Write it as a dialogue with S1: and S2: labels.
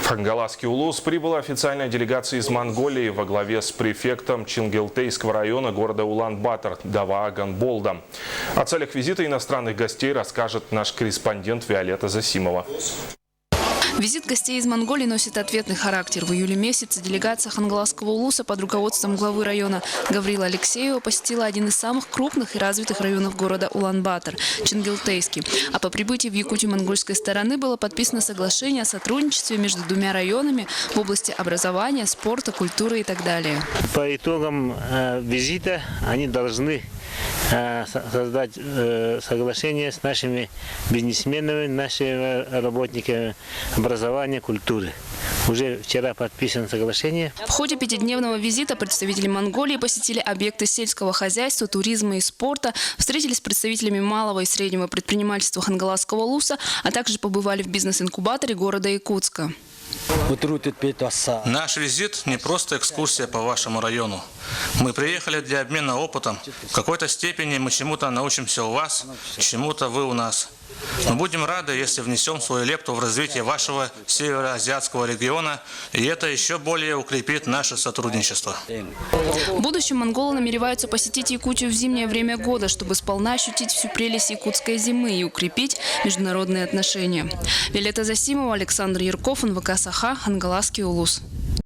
S1: В Хангаласский улус прибыла официальная делегация из Монголии во главе с префектом Чингилтейского района города Улан-Батор Давааган Болдом. О целях визита иностранных гостей расскажет наш корреспондент Виолетта Засимова.
S2: Визит гостей из Монголии носит ответный характер. В июле месяце делегация Хангаласского улуса под руководством главы района Гаврила Алексеева посетила один из самых крупных и развитых районов города Улан-Батор – Чингилтейский. А по прибытии в Якутию монгольской стороны было подписано соглашение о сотрудничестве между двумя районами в области образования, спорта, культуры и так далее.
S3: По итогам визита они должны создать соглашение с нашими бизнесменами, нашими работниками образования, культуры. Уже вчера подписано соглашение.
S2: В ходе пятидневного визита представители Монголии посетили объекты сельского хозяйства, туризма и спорта, встретились с представителями малого и среднего предпринимательства Хангаласского улуса, а также побывали в бизнес-инкубаторе города Якутска.
S4: Наш визит не просто экскурсия по вашему району. Мы приехали для обмена опытом. В какой-то степени мы чему-то научимся у вас, чему-то вы у нас. Мы будем рады, если внесем свою лепту в развитие вашего североазиатского региона, и это еще более укрепит наше сотрудничество.
S2: В будущем монголы намереваются посетить Якутию в зимнее время года, чтобы сполна ощутить всю прелесть якутской зимы и укрепить международные отношения. Виолетта Засимова, Александр Ярков, НВК Саха, Хангаласский улус.